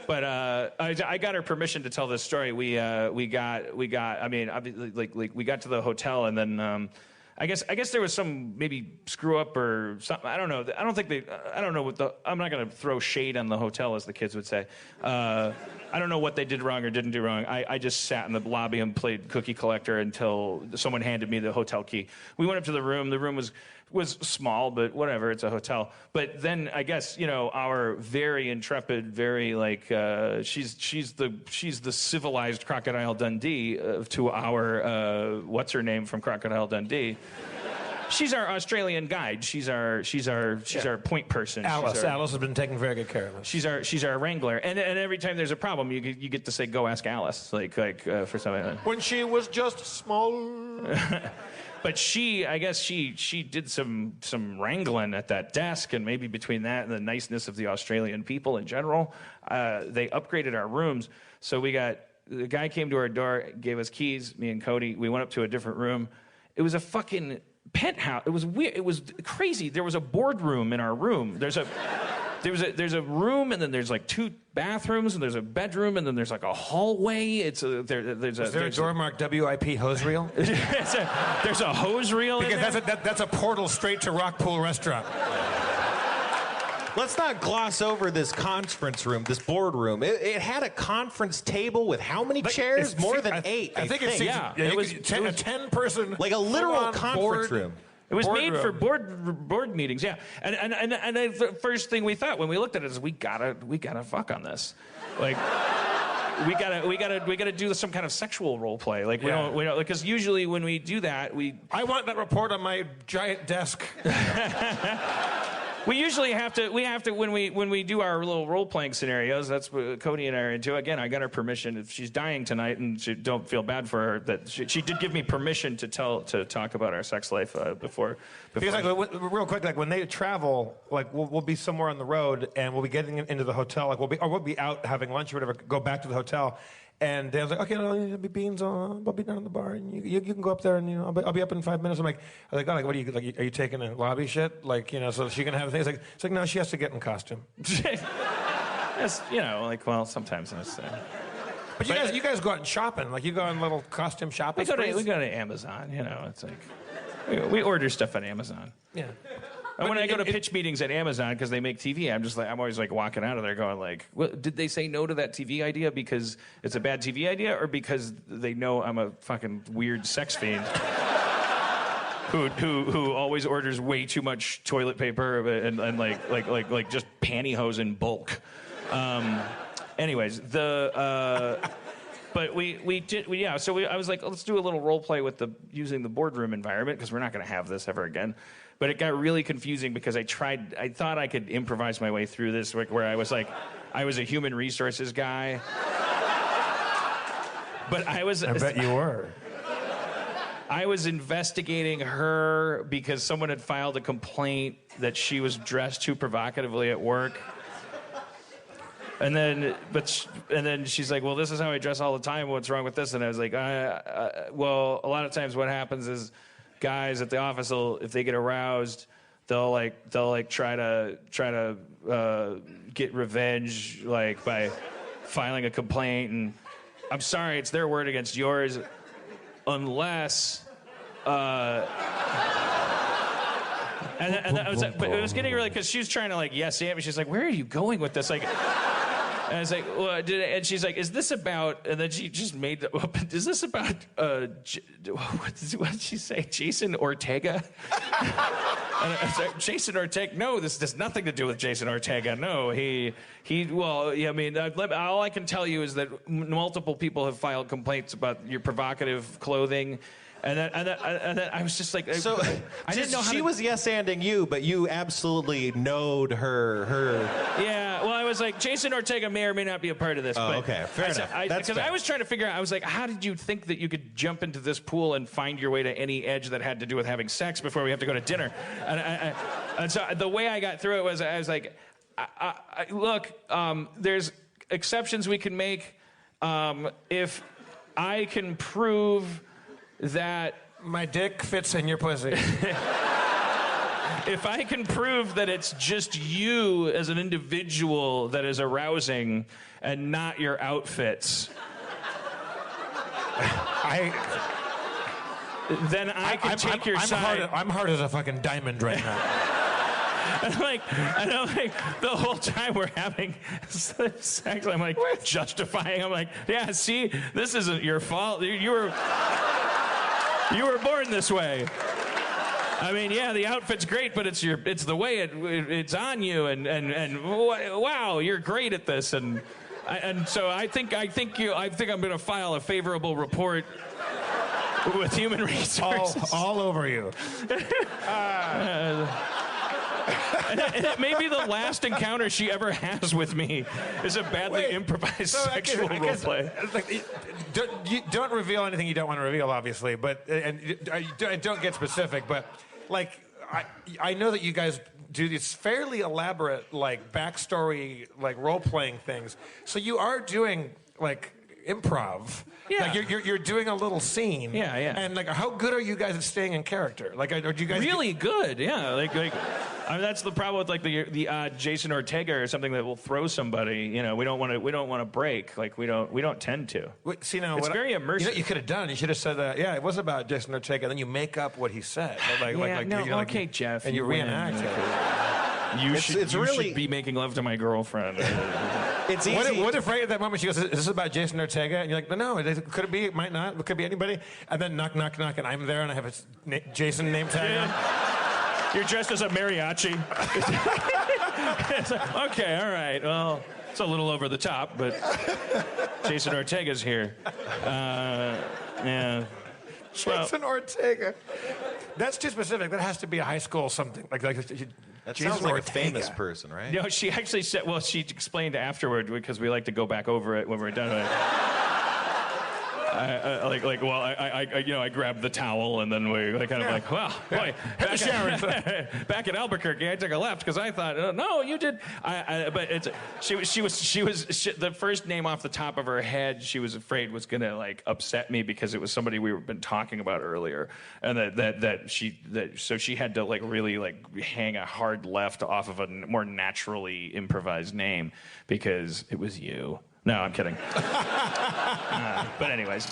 But I got her permission to tell this story. We got to the hotel, and then I guess there was some maybe screw up or something. I don't know. I don't know what I'm not going to throw shade on the hotel, as the kids would say. I don't know what they did wrong or didn't do wrong. I just sat in the lobby and played cookie collector until someone handed me the hotel key. We went up to the room. The room was small, but whatever, it's a hotel. But then I guess, our very intrepid, very she's the civilized Crocodile Dundee to our what's her name from Crocodile Dundee. She's our Australian guide. She's our point person. Alice has been taking very good care of us. She's our wrangler. And every time there's a problem, you get to say, "Go ask Alice," for something. When she was just small. But I guess she did some wrangling at that desk, and maybe between that and the niceness of the Australian people in general, they upgraded our rooms. So the guy came to our door, gave us keys, me and Cody. We went up to a different room. It was a fucking penthouse. It was weird. It was crazy. There was a boardroom in our room. There's a room, and then there's like 2 bathrooms, and there's a bedroom, and then there's like a hallway. Is there a door marked WIP hose reel? There's a hose reel. Because that's a portal straight to Rockpool Restaurant. Let's not gloss over this conference room, this boardroom. It had a conference table with how many chairs? More than 8. I think it was a 10-person, like a literal conference room. It was made for board meetings, yeah. And the first thing we thought when we looked at it is we gotta fuck on this, like. We gotta do some kind of sexual role play. Like we don't because usually when we do that I want that report on my giant desk. We usually have to when we do our little role-playing scenarios, that's what Cody and I are into. Again, I got her permission. If she's dying tonight, and don't feel bad for her, that she did give me permission to talk about our sex life before. Because real quick, like when they travel, like we'll be somewhere on the road, and we'll be getting into the hotel, like we'll be out having lunch or whatever, go back to the hotel. And Dan's like, okay, there'll be beans on. I'll be down in the bar, and you can go up there, and I'll be up in 5 minutes. I'm like, oh, what are you like? Are you taking a lobby shit? Like, so she can have things. It's like no, she has to get in costume. Yes, well, sometimes it's. But you guys go out and shopping, like you go on little costume shopping. We go to Amazon. It's like we order stuff on Amazon. Yeah. And when I go to pitch meetings at Amazon because they make TV, I'm always like walking out of there going like, well, did they say no to that TV idea because it's a bad TV idea, or because they know I'm a fucking weird sex fiend who always orders way too much toilet paper and like just pantyhose in bulk. Anyways, but I was like, let's do a little role play with using the boardroom environment because we're not going to have this ever again. But it got really confusing because I thought I could improvise my way through this, where I was a human resources guy. But I bet you were. I was investigating her because someone had filed a complaint that she was dressed too provocatively at work. And then she's like, well, this is how I dress all the time. What's wrong with this? And I was like, well, a lot of times what happens is guys at the office, if they get aroused, they'll try to get revenge, like by filing a complaint. And I'm sorry, it's their word against yours, unless. And I was like, but it was getting really, because she was trying to yes, and she's like, where are you going with this? And I was like, well, and she's like, is this about, and then she just made up, is this about, what did she say, Jason Ortega? And I was like, Jason Ortega? No, this has nothing to do with Jason Ortega. No, all I can tell you is that multiple people have filed complaints about your provocative clothing. And then I was just like, so I didn't know how she was yes-anding you, but you absolutely knowed her. Yeah, well, I was like, Jason Ortega may or may not be a part of this. Oh, okay, fair enough. Because I was trying to figure out, I was like, how did you think that you could jump into this pool and find your way to any edge that had to do with having sex before we have to go to dinner? And so the way I got through it was, I was like, look, there's exceptions we can make if I can prove that my dick fits in your pussy. if I can prove that it's just you as an individual that is arousing and not your outfits, then I can take your side. I'm hard as a fucking diamond right now. And I'm like, the whole time we're having sex, I'm like justifying. I'm like, yeah, see, this isn't your fault. You were born this way. I mean, yeah, the outfit's great, but it's the way it's on you, and wow, you're great at this, and so I think I'm going to file a favorable report with Human Resources all over you. And it may be the last encounter she ever has with me is a badly improvised sexual role play. Like, don't reveal anything you don't want to reveal, obviously, but and don't get specific. But like, I know that you guys do these fairly elaborate like backstory like role playing things. So you are doing like improv. Yeah. Like you're doing a little scene. Yeah. And like, how good are you guys at staying in character? Like, are you guys really good? Yeah. Like I mean, that's the problem with like the Jason Ortega or something that will throw somebody. You know, we don't want to break. Like we don't tend to. Wait, see, now, it's very immersive. You know what you could have done? You should have said, yeah, it was about Jason Ortega, and then you make up what he said. Okay, Jeff. And you reenact it. You should be making love to my girlfriend. It's easy. What if right at that moment she goes, "Is this about Jason Ortega?" And you're like, "No, it could be, it might not, it could be anybody." And then knock, and I'm there, and I have a Jason name tag on. You're dressed as a mariachi. It's like, okay, all right. Well, it's a little over the top, but Jason Ortega's here. Yeah. Jason Ortega. That's too specific. That has to be a high school something. Like that Jason sounds like Ortega. a famous person, right? No, she actually said, well, she explained afterward because we like to go back over it when we're done with it. I grabbed the towel and then we kind of like, well, boy, back at Albuquerque, I took a left because I thought, no, you did. But she was the first name off the top of her head. She was afraid was gonna like upset me because it was somebody we were been talking about earlier, and so she had to like really like hang a hard left off of a more naturally improvised name because it was you. No, I'm kidding. But anyways.